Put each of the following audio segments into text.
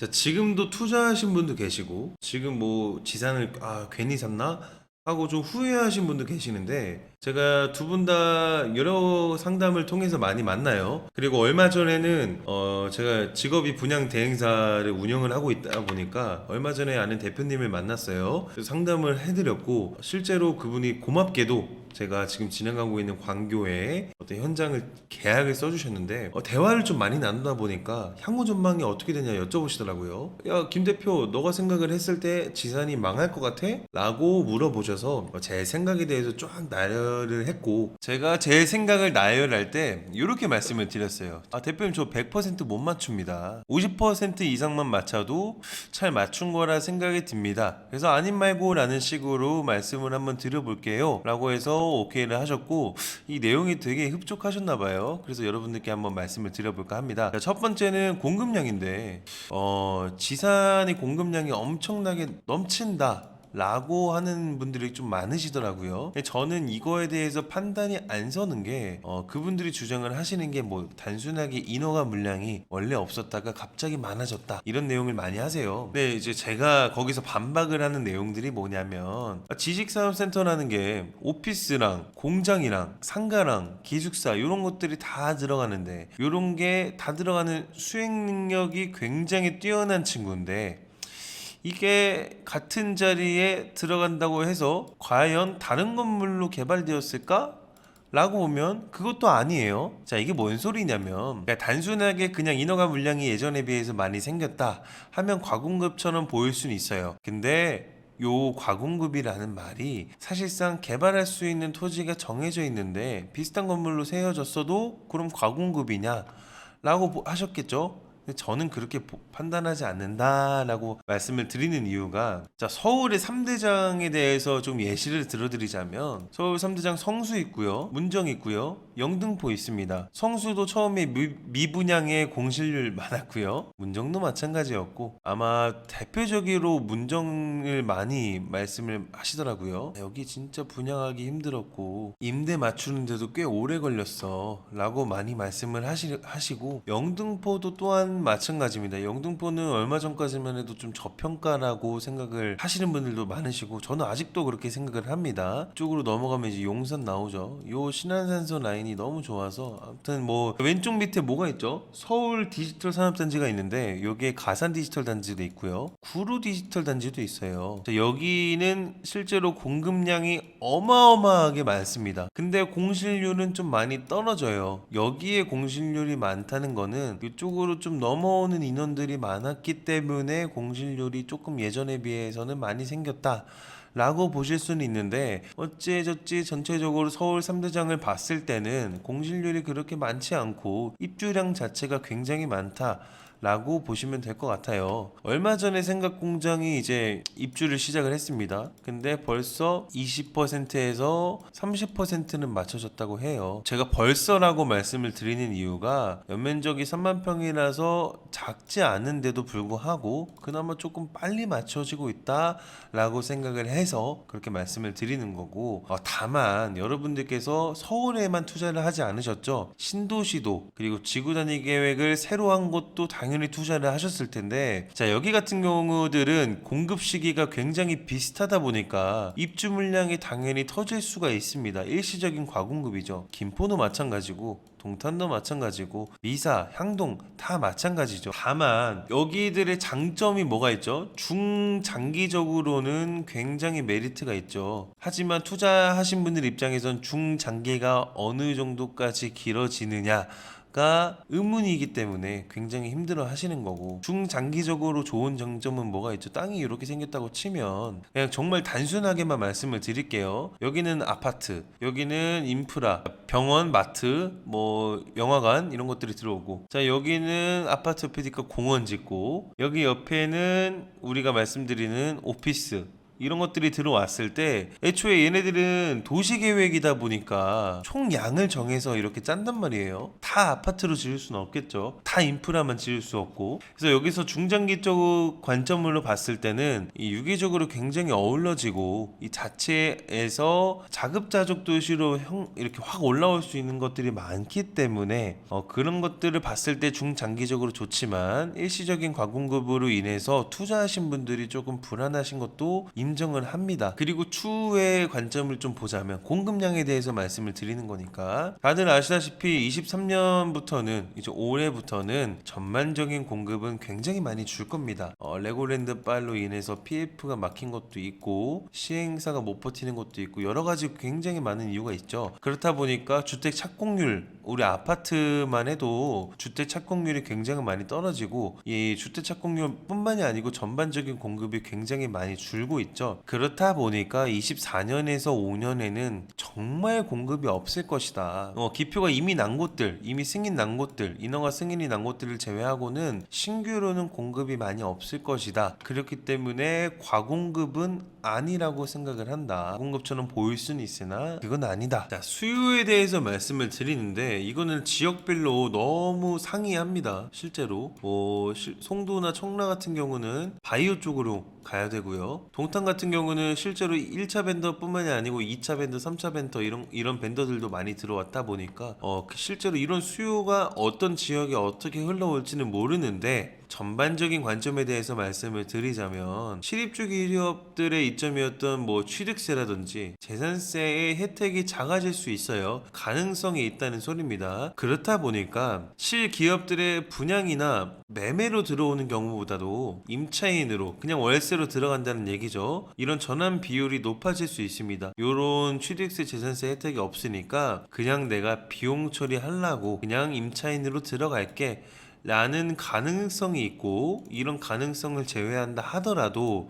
자, 지금도 투자하신 분도 계시고, 지금 뭐 지산을 괜히 샀나? 하고 좀 후회하신 분도 계시는데, 제가 두 분 다 여러 상담을 통해서 많이 만나요. 그리고 얼마 전에는 제가 직업이 분양 대행사를 운영을 하고 있다 보니까 얼마 전에 아는 대표님을 만났어요. 그래서 상담을 해드렸고, 실제로 그분이 고맙게도 제가 지금 진행하고 있는 광교에 어떤 현장을 계약을 써주셨는데, 대화를 좀 많이 나누다 보니까 향후 전망이 어떻게 되냐 여쭤보시더라고요. 야, 김 대표, 너가 생각을 했을 때 지산이 망할 것 같아? 라고 물어보셔서 제 생각에 대해서 쫙 나열을 했고, 제가 제 생각을 나열할 때 이렇게 말씀을 드렸어요. 대표님, 저 100%못 맞춥니다. 50% 이상만 맞춰도 잘 맞춘 거라 생각이 듭니다. 그래서 아님 말고 라는 식으로 말씀을 한번 드려볼게요 라고 해서 오케이를 하셨고, 이 내용이 되게 흡족하셨나 봐요. 그래서 여러분들께 한번 말씀을 드려볼까 합니다. 첫 번째는 공급량인데, 지산의 공급량이 엄청나게 넘친다 라고 하는 분들이 좀 많으시더라고요. 근데 저는 이거에 대해서 판단이 안 서는 게, 그분들이 주장을 하시는 게 뭐 단순하게 인허가 물량이 원래 없었다가 갑자기 많아졌다 이런 내용을 많이 하세요. 근데 이제 제가 거기서 반박을 하는 내용들이 뭐냐면, 지식산업센터라는 게 오피스랑 공장이랑 상가랑 기숙사 이런 것들이 다 들어가는데, 이런 게 다 들어가는 수행 능력이 굉장히 뛰어난 친구인데, 이게 같은 자리에 들어간다고 해서 과연 다른 건물로 개발되었을까? 라고 보면 그것도 아니에요. 자, 이게 뭔 소리냐면, 그러니까 단순하게 그냥 인허가 물량이 예전에 비해서 많이 생겼다 하면 과공급처럼 보일 수는 있어요. 근데 요 과공급이라는 말이 사실상 개발할 수 있는 토지가 정해져 있는데 비슷한 건물로 세워졌어도 그럼 과공급이냐? 라고 하셨겠죠? 근데 저는 그렇게 판단하지 않는다라고 말씀을 드리는 이유가, 자, 서울의 3대장에 대해서 좀 예시를 들어드리자면, 서울 3대장 성수 있고요, 문정 있고요, 영등포 있습니다. 성수도 처음에 미분양의 공실률 많았고요, 문정도 마찬가지였고, 아마 대표적으로 문정을 많이 말씀을 하시더라고요. 여기 진짜 분양하기 힘들었고 임대 맞추는데도 꽤 오래 걸렸어 라고 많이 말씀을 하시고, 영등포도 또한 마찬가지입니다. 영등포는 얼마 전까지만 해도 좀 저평가라고 생각을 하시는 분들도 많으시고, 저는 아직도 그렇게 생각을 합니다. 이쪽으로 넘어가면 이제 용산 나오죠. 요 신안산선 라인이 너무 좋아서, 아무튼 뭐 왼쪽 밑에 뭐가 있죠? 서울 디지털 산업단지가 있는데 여기에 가산 디지털 단지도 있고요, 구로 디지털 단지도 있어요. 자, 여기는 실제로 공급량이 어마어마하게 많습니다. 근데 공실률은 좀 많이 떨어져요. 여기에 공실률이 많다는 거는 이쪽으로 좀 넘어오는 인원들이 많았기 때문에 공실률이 조금 예전에 비해서는 많이 생겼다 라고 보실 수는 있는데, 어찌저찌 전체적으로 서울 3대장을 봤을 때는 공실률이 그렇게 많지 않고 입주량 자체가 굉장히 많다 라고 보시면 될 것 같아요. 얼마 전에 생각공장이 이제 입주를 시작을 했습니다. 근데 벌써 20%에서 30%는 맞춰졌다고 해요. 제가 벌써라고 말씀을 드리는 이유가, 연면적이 3만 평이라서 작지 않은데도 불구하고 그나마 조금 빨리 맞춰지고 있다 라고 생각을 해서 그렇게 말씀을 드리는 거고, 다만 여러분들께서 서울에만 투자를 하지 않으셨죠? 신도시도, 그리고 지구단위 계획을 새로 한 곳도 당연히 투자를 하셨을 텐데, 자, 여기 같은 경우들은 공급 시기가 굉장히 비슷하다 보니까 입주 물량이 당연히 터질 수가 있습니다. 일시적인 과공급이죠. 김포도 마찬가지고 동탄도 마찬가지고 미사, 향동 다 마찬가지죠. 다만 여기들의 장점이 뭐가 있죠? 중장기적으로는 굉장히 메리트가 있죠. 하지만 투자하신 분들 입장에선 중장기가 어느 정도까지 길어지느냐 가 의문이기 때문에 굉장히 힘들어 하시는 거고, 중장기적으로 좋은 장점은 뭐가 있죠? 땅이 이렇게 생겼다고 치면, 그냥 정말 단순하게만 말씀을 드릴게요. 여기는 아파트, 여기는 인프라, 병원, 마트, 뭐 영화관 이런 것들이 들어오고, 자, 여기는 아파트 옆에니까 공원 짓고, 여기 옆에는 우리가 말씀드리는 오피스, 이런 것들이 들어왔을 때 애초에 얘네들은 도시계획이다 보니까 총량을 정해서 이렇게 짠단 말이에요. 다 아파트로 지을 수는 없겠죠. 다 인프라만 지을 수 없고. 그래서 여기서 중장기적 관점으로 봤을 때는 이 유기적으로 굉장히 어우러지고 이 자체에서 자급자족 도시로 이렇게 확 올라올 수 있는 것들이 많기 때문에 그런 것들을 봤을 때 중장기적으로 좋지만 일시적인 과공급으로 인해서 투자하신 분들이 조금 불안하신 것도 인정을 합니다. 그리고 추후의 관점을 좀 보자면 공급량에 대해서 말씀을 드리는 거니까 다들 아시다시피 23년부터는 이제 올해부터는 전반적인 공급은 굉장히 많이 줄 겁니다. 레고랜드 빨로 인해서 PF가 막힌 것도 있고 시행사가 못 버티는 것도 있고 여러 가지 굉장히 많은 이유가 있죠. 그렇다 보니까 주택 착공률, 우리 아파트만 해도 주택 착공률이 굉장히 많이 떨어지고 이 주택 착공률뿐만이 아니고 전반적인 공급이 굉장히 많이 줄고 있죠. 그렇다 보니까 24년에서 5년에는 정말 공급이 없을 것이다. 기표가 이미 난 곳들, 이미 승인 난 곳들, 인허가 승인이 난 곳들을 제외하고는 신규로는 공급이 많이 없을 것이다. 그렇기 때문에 과공급은 아니라고 생각을 한다. 과공급처럼 보일 수는 있으나 그건 아니다. 자, 수요에 대해서 말씀을 드리는데 이거는 지역별로 너무 상이합니다. 실제로 송도나 청라 같은 경우는 바이오 쪽으로 가야 되고요. 동탄 같은 경우는 실제로 1차 벤더뿐만이 아니고 2차 벤더, 3차 벤더 이런 벤더들도 많이 들어왔다 보니까 실제로 이런 수요가 어떤 지역에 어떻게 흘러올지는 모르는데 전반적인 관점에 대해서 말씀을 드리자면 실입주 기업들의 이점이었던 취득세라든지 재산세의 혜택이 작아질 수 있어요. 가능성이 있다는 소리입니다. 그렇다 보니까 실기업들의 분양이나 매매로 들어오는 경우보다도 임차인으로 그냥 월세로 들어간다는 얘기죠. 이런 전환 비율이 높아질 수 있습니다. 요런 취득세 재산세 혜택이 없으니까 그냥 내가 비용 처리하려고 그냥 임차인으로 들어갈게 라는 가능성이 있고 이런 가능성을 제외한다 하더라도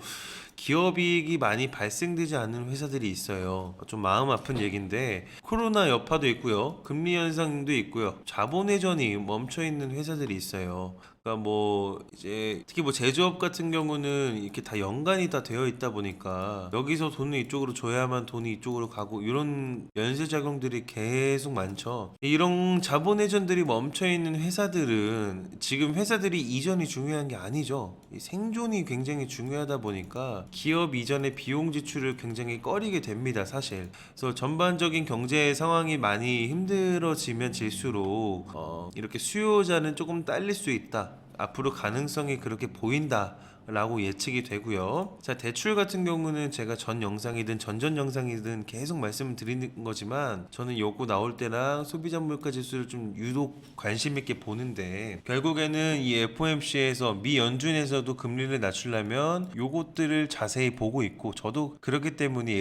기업이익이 많이 발생되지 않는 회사들이 있어요. 좀 마음 아픈 얘기인데 코로나 여파도 있고요. 금리 현상도 있고요. 자본 회전이 멈춰 있는 회사들이 있어요. 그러니까 이제 특히 제조업 같은 경우는 이렇게 다 연관이 다 되어 있다 보니까 여기서 돈을 이쪽으로 줘야만 돈이 이쪽으로 가고 이런 연쇄 작용들이 계속 많죠. 이런 자본 회전들이 멈춰 있는 회사들은 지금 회사들이 이전이 중요한 게 아니죠. 이 생존이 굉장히 중요하다 보니까 기업 이전의 비용 지출을 굉장히 꺼리게 됩니다, 사실. 그래서 전반적인 경제 상황이 많이 힘들어지면 질수록 이렇게 수요자는 조금 딸릴 수 있다. 앞으로 가능성이 그렇게 보인다. 라고 예측이 되고요. 자, 대출 같은 경우는 제가 전 영상이든 전전 영상이든 계속 말씀을 드리는 거지만 저는 요거 나올 때랑 소비자 물가 지수를 좀 유독 관심 있게 보는데 결국에는 이 FOMC에서 미 연준에서도 금리를 낮추려면 요것들을 자세히 보고 있고 저도 그렇기 때문에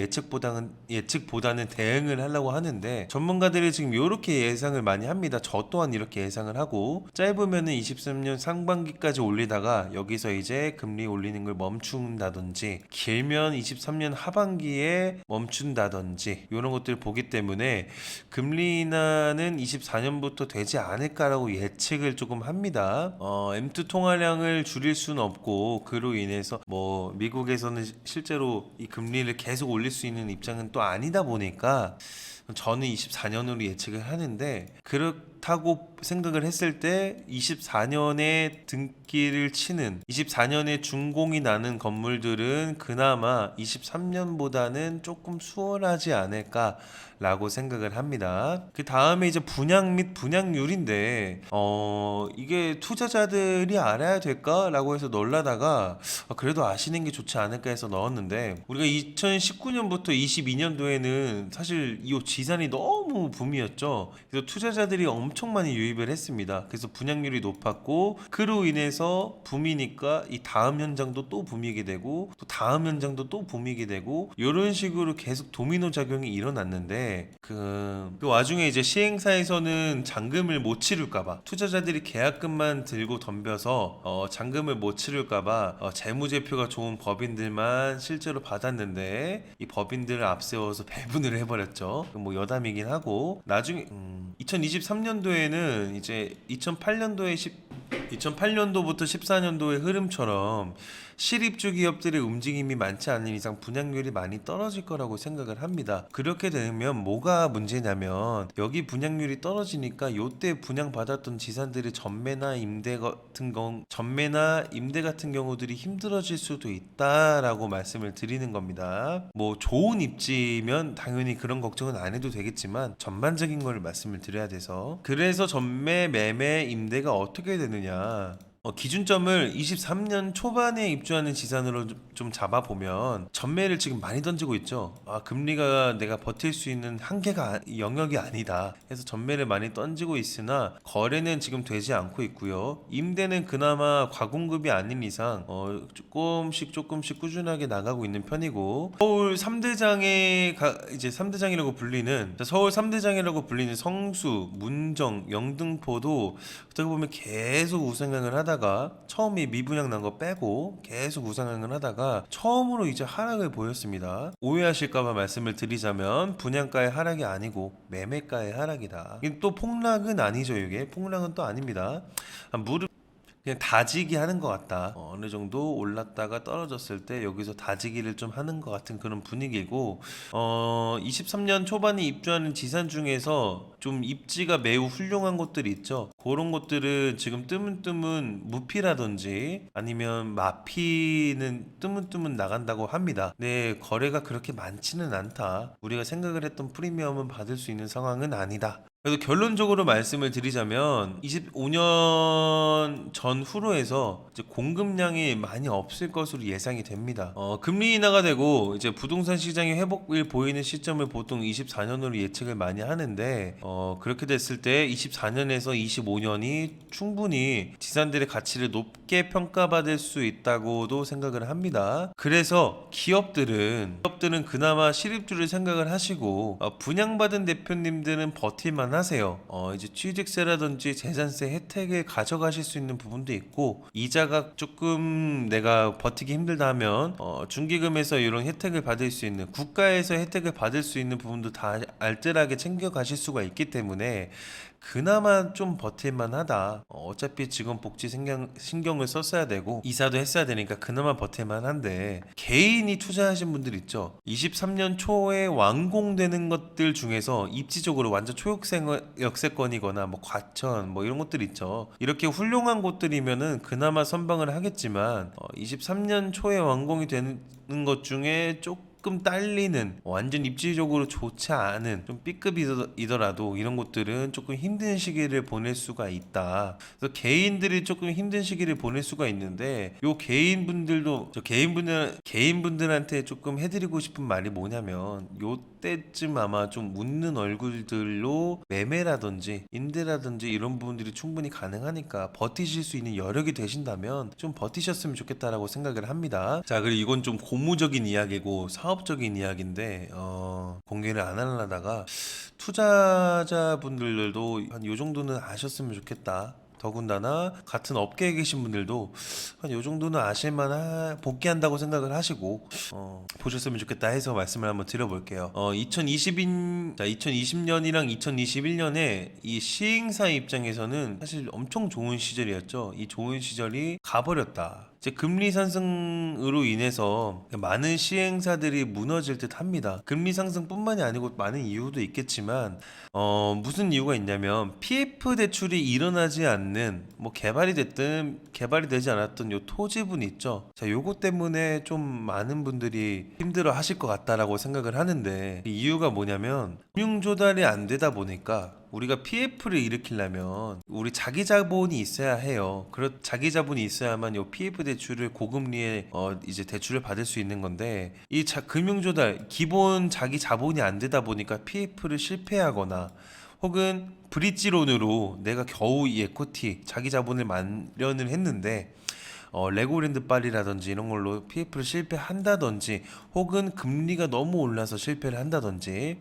예측보다는 대응을 하려고 하는데 전문가들이 지금 요렇게 예상을 많이 합니다. 저 또한 이렇게 예상을 하고 짧으면은 23년 상반기까지 올리다가 여기서 이제 금리 올리는 걸 멈춘다든지 길면 23년 하반기에 멈춘다든지 이런 것들을 보기 때문에 금리 인하는 24년부터 되지 않을까라고 예측을 조금 합니다. M2 통화량을 줄일 수는 없고 그로 인해서 미국에서는 실제로 이 금리를 계속 올릴 수 있는 입장은 또 아니다 보니까 저는 24년으로 예측을 하는데 그렇다고 생각을 했을 때 24년에 등기를 치는 24년에 준공이 나는 건물들은 그나마 23년보다는 조금 수월하지 않을까 라고 생각을 합니다. 그 다음에 이제 분양 및 분양률인데 이게 투자자들이 알아야 될까? 라고 해서 넣으려다가 그래도 아시는 게 좋지 않을까 해서 넣었는데 우리가 2019년부터 22년도에는 사실 이 지산이 너무 붐이었죠. 그래서 투자자들이 엄청 많이 유입을 했습니다. 그래서 분양률이 높았고 그로 인해서 붐이니까 이 다음 현장도 또 붐이게 되고 또 다음 현장도 또 붐이게 되고 이런 식으로 계속 도미노 작용이 일어났는데 그 와중에 이제 시행사에서는 잔금을 못 치를까봐 투자자들이 계약금만 들고 덤벼서 잔금을 못 치를까봐 재무제표가 좋은 법인들만 실제로 받았는데 이 법인들을 앞세워서 배분을 해버렸죠. 여담이긴 하고 나중에 2023년도에는 이제 2008년도에 2008년도부터 14년도의 흐름처럼 실입주 기업들의 움직임이 많지 않은 이상 분양률이 많이 떨어질 거라고 생각을 합니다. 그렇게 되면 뭐가 문제냐면 여기 분양률이 떨어지니까 요때 분양받았던 지산들의 전매나 임대 같은 경우들이 힘들어질 수도 있다라고 말씀을 드리는 겁니다. 뭐 좋은 입지면 당연히 그런 걱정은 안 해도 되겠지만 전반적인 걸 말씀을 드려야 돼서, 그래서 전매, 매매, 임대가 어떻게 되느냐, 기준점을 23년 초반에 입주하는 지산으로 좀 잡아보면 전매를 지금 많이 던지고 있죠. 금리가 내가 버틸 수 있는 한계가 영역이 아니다 해서 전매를 많이 던지고 있으나 거래는 지금 되지 않고 있고요. 임대는 그나마 과공급이 아닌 이상 조금씩 꾸준하게 나가고 있는 편이고, 서울 3대장이라고 불리는 성수, 문정, 영등포도 어떻게 보면 계속 우상향을 하다가 처음에 미분양 난 거 빼고 계속 우상향을 하다가 처음으로 이제 하락을 보였습니다. 오해하실까봐 말씀을 드리자면 분양가의 하락이 아니고 매매가의 하락이다. 이게 또 폭락은 아니죠. 이게 폭락은 또 아닙니다. 무릎 그냥 다지기 하는 것 같다. 어느 정도 올랐다가 떨어졌을 때 여기서 다지기를 좀 하는 것 같은 그런 분위기고, 23년 초반에 입주하는 지산 중에서 좀 입지가 매우 훌륭한 곳들이 있죠. 그런 곳들은 지금 뜨문뜨문 무피라든지 아니면 마피는 뜨문뜨문 나간다고 합니다. 네, 거래가 그렇게 많지는 않다. 우리가 생각을 했던 프리미엄은 받을 수 있는 상황은 아니다. 그래서 결론적으로 말씀을 드리자면 25년 전후로 해서 이제 공급량이 많이 없을 것으로 예상이 됩니다. 금리 인하가 되고 이제 부동산 시장의 회복을 보이는 시점을 보통 24년으로 예측을 많이 하는데, 그렇게 됐을 때 24년에서 25년이 충분히 지산들의 가치를 높게 평가받을 수 있다고도 생각을 합니다. 그래서 기업들은 그나마 실입주를 생각을 하시고, 분양받은 대표님들은 버틸만 하세요. 이제 취득세라든지 재산세 혜택을 가져가실 수 있는 부분도 있고, 이자가 조금 내가 버티기 힘들다 하면 중기금에서 이런 혜택을 받을 수 있는, 국가에서 혜택을 받을 수 있는 부분도 다 알뜰하게 챙겨 가실 수가 있기 때문에 그나마 좀 버틸만 하다. 어차피 직원 복지 신경을 썼어야 되고 이사도 했어야 되니까 그나마 버틸만 한데, 개인이 투자하신 분들 있죠. 23년 초에 완공되는 것들 중에서 입지적으로 완전 역세권이거나 뭐 과천 뭐 이런 것들 있죠. 이렇게 훌륭한 곳들이면은 그나마 선방을 하겠지만, 23년 초에 완공이 되는 것 중에 조금 딸리는, 완전 입지적으로 좋지 않은 좀 B급이더라도 이런 곳들은 조금 힘든 시기를 보낼 수가 있다. 그래서 개인들이 조금 힘든 시기를 보낼 수가 있는데, 요 개인분들한테 조금 해드리고 싶은 말이 뭐냐면, 요때쯤 아마 좀 웃는 얼굴들로 매매라든지 임대라든지 이런 부분들이 충분히 가능하니까 버티실 수 있는 여력이 되신다면 좀 버티셨으면 좋겠다라고 생각을 합니다. 자, 그리고 이건 좀 고무적인 이야기고 사업적인 이야기인데, 공개를 안 하려다가 투자자분들도 한 요 정도는 아셨으면 좋겠다. 더군다나 같은 업계에 계신 분들도 한 요 정도는 복귀한다고 생각을 하시고 보셨으면 좋겠다 해서 말씀을 한번 드려볼게요. 2020년이랑 2021년에 이 시행사 입장에서는 사실 엄청 좋은 시절이었죠. 이 좋은 시절이 가버렸다. 이제 금리 상승으로 인해서 많은 시행사들이 무너질 듯 합니다. 금리 상승뿐만이 아니고 많은 이유도 있겠지만, 무슨 이유가 있냐면 PF 대출이 일어나지 않는, 뭐 개발이 되지 않았던 요 토지분 있죠. 자, 요거 때문에 좀 많은 분들이 힘들어 하실 것 같다라고 생각을 하는데, 이 이유가 뭐냐면 금융 조달이 안 되다 보니까 우리가 PF를 일으키려면 우리 자기 자본이 있어야 해요. 자기 자본이 있어야만 요 PF 대출을 고금리에 이제 대출을 받을 수 있는 건데, 이 금융 조달 기본 자기 자본이 안 되다 보니까 PF를 실패하거나, 혹은 브릿지론으로 내가 겨우 이 에코티 자기 자본을 마련을 했는데 레고랜드 빨이라든지 이런 걸로 PF를 실패한다든지, 혹은 금리가 너무 올라서 실패를 한다든지,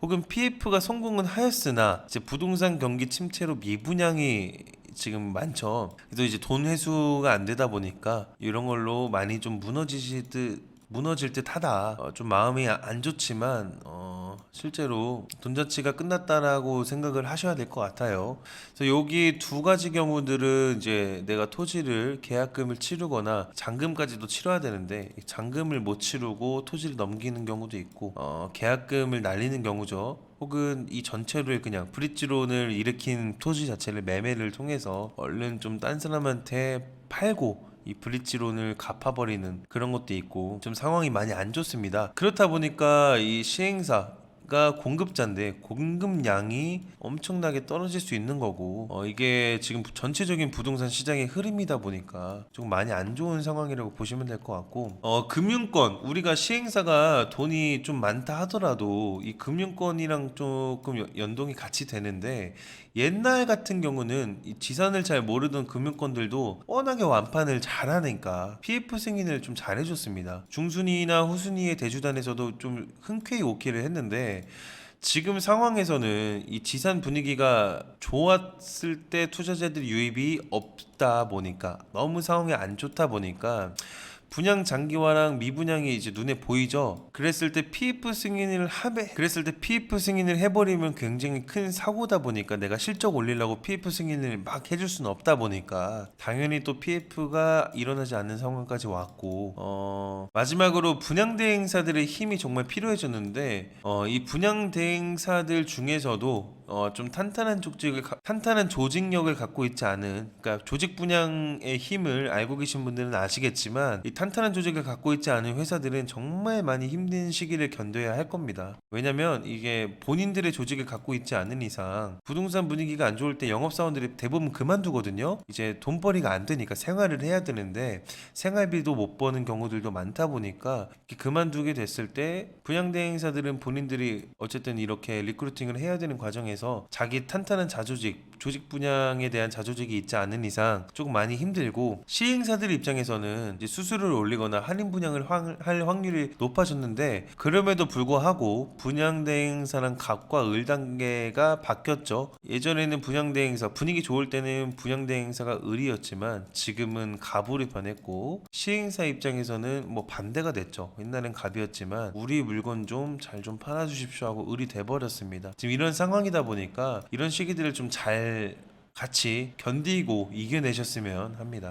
혹은 PF가 성공은 하였으나 이제 부동산 경기 침체로 미분양이 지금 많죠. 그래서 이제 돈 회수가 안 되다 보니까 이런 걸로 많이 좀 무너질 듯하다. 좀 마음이 안 좋지만 실제로 돈잔치가 끝났다라고 생각을 하셔야 될 것 같아요. 그래서 여기 두 가지 경우들은 이제 내가 토지를 계약금을 치르거나 잔금까지도 치러야 되는데 이 잔금을 못 치르고 토지를 넘기는 경우도 있고 계약금을 날리는 경우죠. 혹은 이 전체를 그냥 브릿지론을 일으킨 토지 자체를 매매를 통해서 얼른 좀 딴 사람한테 팔고 이 브릿지론을 갚아버리는 그런 것도 있고 좀 상황이 많이 안 좋습니다. 그렇다 보니까 이 시행사가 공급자인데 공급량이 엄청나게 떨어질 수 있는 거고 이게 지금 전체적인 부동산 시장의 흐름이다 보니까 좀 많이 안 좋은 상황이라고 보시면 될 것 같고 금융권 우리가 시행사가 돈이 좀 많다 하더라도 이 금융권이랑 조금 연동이 같이 되는데 옛날 같은 경우는 이 지산을 잘 모르던 금융권들도 뻔하게 완판을 잘하니까 PF 승인을 좀 잘해줬습니다. 중순위나 후순위의 대주단에서도 좀 흔쾌히 오케이를 했는데 지금 상황에서는 이 지산 분위기가 좋았을 때 투자자들 유입이 없다 보니까 너무 상황이 안 좋다 보니까 분양 장기화랑 미분양이 이제 눈에 보이죠. 그랬을 때 PF 승인을 해버리면 굉장히 큰 사고다 보니까 내가 실적 올리려고 PF 승인을 막 해줄 수는 없다 보니까 당연히 또 PF가 일어나지 않는 상황까지 왔고 마지막으로 분양 대행사들의 힘이 정말 필요해졌는데 이 분양 대행사들 중에서도 좀 탄탄한 조직력을 갖고 있지 않은, 그러니까 조직 분양의 힘을 알고 계신 분들은 아시겠지만 이 탄탄한 조직을 갖고 있지 않은 회사들은 정말 많이 힘든 시기를 견뎌야 할 겁니다. 왜냐면 이게 본인들의 조직을 갖고 있지 않은 이상 부동산 분위기가 안 좋을 때 영업사원들이 대부분 그만두거든요. 이제 돈벌이가 안 되니까 생활을 해야 되는데 생활비도 못 버는 경우들도 많다 보니까 이렇게 그만두게 됐을 때 분양대행사들은 본인들이 어쨌든 이렇게 리크루팅을 해야 되는 과정에서 자기 탄탄한 조직 분양에 대한 자조직이 있지 않은 이상 조금 많이 힘들고, 시행사들 입장에서는 이제 수수료를 올리거나 할인 분양을 할 확률이 높아졌는데 그럼에도 불구하고 분양 대행사랑 갑과 을 단계가 바뀌었죠. 예전에는 분양 대행사 분위기 좋을 때는 분양 대행사가 을이었지만 지금은 갑으로 변했고, 시행사 입장에서는 뭐 반대가 됐죠. 옛날엔 갑이었지만 우리 물건 좀 잘 좀 팔아주십시오 하고 을이 돼버렸습니다. 지금 이런 상황이다 보니까 이런 시기들을 좀 잘 같이 견디고 이겨내셨으면 합니다.